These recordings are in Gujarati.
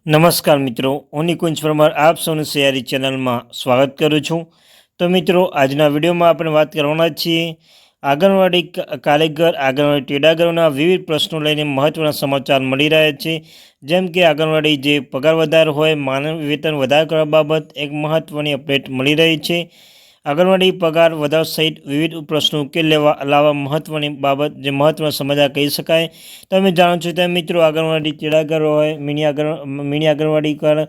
નમસ્કાર મિત્રો, હું નિકુંજ પરમાર આપ સૌનું સૈયારી ચેનલમાં સ્વાગત કરું છું। તો મિત્રો, આજના વિડીયોમાં આપણે વાત કરવાના છીએ આંગણવાડી કાર્યકર આંગણવાડી તેડાગરોના વિવિધ પ્રશ્નો લઈને મહત્ત્વના સમાચાર મળી રહ્યા છે। જેમ કે આંગણવાડી જે પગાર વધારો હોય, માનવ વેતન વધારો કરવા બાબત એક મહત્ત્વની અપડેટ મળી રહી છે। આંગણવાડી પગાર વધારો સહિત વિવિધ પ્રશ્નો ઉકેલ લાવવા મહત્ત્વની બાબત જે મહત્ત્વના સમાચાર કહી શકાય। તમે જાણો છો તેમ મિત્રો, આંગણવાડી તેડાગર હોય, મિની આંગણવાડીકર,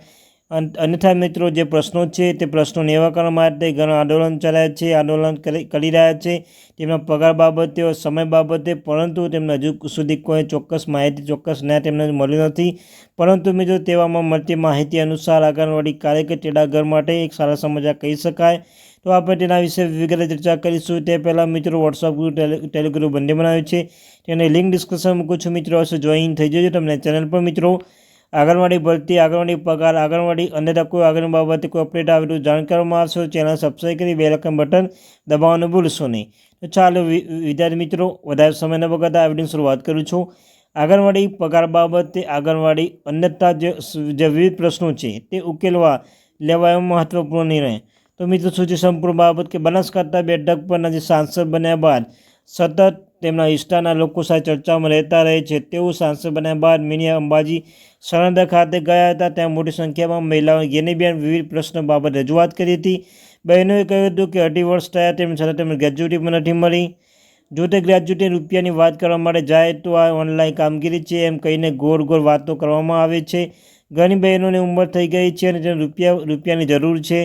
અન્યથા મિત્રો જે પ્રશ્નો છે તે પ્રશ્નો નિરાકરણ માટે ઘણા આંદોલન ચલાવ્યા છે, આંદોલન કરી રહ્યા છે તેમના પગાર બાબતે, સમય બાબતે, પરંતુ તેમને હજુ સુધી કોઈ ચોક્કસ માહિતી, ચોક્કસ ન્યાય તેમને મળ્યો નથી। પરંતુ મિત્રો, તેવામાં મળતી માહિતી અનુસાર આંગણવાડી કાર્યકર તેડાગર માટે એક સારા સમાચાર કહી શકાય। તો આપણે તેના વિશે વિગતે ચર્ચા કરીશું। તે પહેલાં મિત્રો, વોટ્સઅપ ગ્રુપ, ટેલિગ્રુપ બંને બનાવ્યું છે, તેની લિંક ડિસ્ક્રિપ્શન મૂકું છું મિત્રો, અવશ્ય જોઈન થઈ જજો। તમને ચેનલ પર મિત્રો આંગણવાડી ભરતી, આંગણવાડી પગાર, આંગણવાડી અન્યથા કોઈ આંગણવાડી બાબતે કોઈ અપડેટ આવે તો જાણ કરવામાં આવશે। ચેનલ સબસ્ક્રાઈબ કરી બેલ આઇકન બટન દબાવવાનું ભૂલશો નહીં। તો ચાલો વિદ્યાર્થી મિત્રો, વધારે સમય ન બગાડતા આ વિડીયોની શરૂઆત કરું છું। આંગણવાડી પગાર બાબતે આંગણવાડી અન્યથા જે વિવિધ પ્રશ્નો છે તે ઉકેલવા લેવાયો મહત્વપૂર્ણ નિર્ણય। તો મિત્રો, શું છે સંપૂર્ણ બાબત કે બનાસકાંઠા બેઠક પરના જે સાંસદ બન્યા બાદ સતત તેમના વિસ્તારના લોકો સાથે ચર્ચામાં રહેતા રહે છે, તેવું સાંસદ બન્યા બાદ મિની અંબાજી સણંદર ખાતે ગયા હતા। ત્યાં મોટી સંખ્યામાં મહિલાઓ ગેનીબેન વિવિધ પ્રશ્નો બાબત રજૂઆત કરી હતી। બહેનોએ કહ્યું હતું કે 18 વર્ષ થયા તેમ છતાં તેમને ગ્રેજ્યુટી પણ નથી મળી। જો તે ગ્રેજ્યુટી રૂપિયાની વાત કરવા માટે જાય તો આ ઓનલાઈન કામગીરી છે એમ કહીને ગોળ ગોળ વાતો કરવામાં આવે છે। ઘણી બહેનોની ઉંમર થઈ ગઈ છે અને તેને રૂપિયાની જરૂર છે।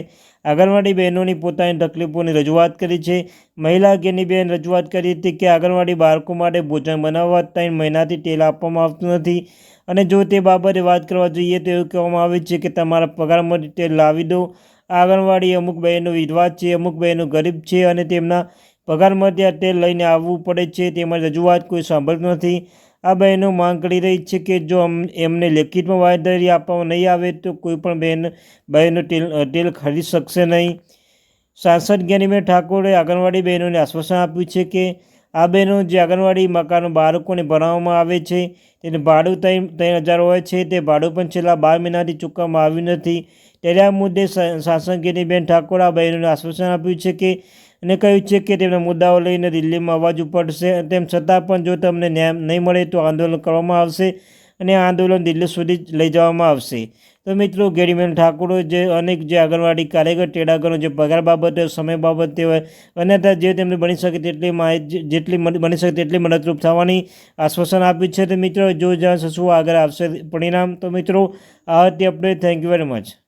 આંગણવાડી બહેનોની પોતાની તકલીફોની રજૂઆત કરી છે। મહિલા ગેનીબેન રજૂઆત કરી હતી કે આંગણવાડી બાળકો માટે ભોજન બનાવવા 3 મહિનાથી તેલ આપવામાં આવતું નથી અને જો તે બાબતે વાત કરવા જોઈએ તો એવું કહેવામાં આવે છે કે તમારા પગારમાંથી તેલ લાવી દો। આંગણવાડી અમુક બહેનો વિધવા છે, અમુક બહેનો ગરીબ છે અને તેમના પગારમાંથી આ તેલ લઈને આવવું પડે છે। તેમની રજૂઆત કોઈ સાંભળતું નથી। આ બહેનો માંગ કરી રહી છે કે જો એમને લેખિતમાં બાંયધરી આપવામાં નહીં આવે તો કોઈ પણ બહેનો તેલ ખરીદી શકશે નહીં। સાંસદ જ્ઞાનીબેન ઠાકોરે આંગણવાડી બહેનોને આશ્વાસન આપ્યું છે કે આ બહેનો જે આંગણવાડી મકાનો બાળકોને ભણાવવામાં આવે છે તેનું ભાડું 3,000 હોય છે, તે ભાડું પણ છેલ્લા 12 મહિનાથી ચૂકવવામાં આવ્યું નથી। ત્યારે આ મુદ્દે સાંસદ જ્ઞાનીબેન ઠાકોરે આ બહેનોને આશ્વાસન આપ્યું છે કે અને કહ્યું છે કે તેમના મુદ્દાઓ લઈને દિલ્હીમાં અવાજ ઉપાડશે। તેમ છતાં પણ જો તમને ન્યાય નહીં મળે તો આંદોલન કરવામાં આવશે અને આ આંદોલન દિલ્હી સુધી લઈ જવામાં આવશે। તો મિત્રો, જ્ઞાનીબેન ઠાકોરે જે અનેક જે આંગણવાડી કાર્યકર તેડાગરો જે પગાર બાબતે, સમય બાબતે હોય, અન્યથા જે તેમને બની શકે તેટલી માહિતી, જેટલી બની શકે તેટલી મદદરૂપ થવાની આશ્વાસન આપ્યું છે। તો મિત્રો, જો જાણશે શું આગળ આવશે પરિણામ। તો મિત્રો, આ હતી update. Thank you very much.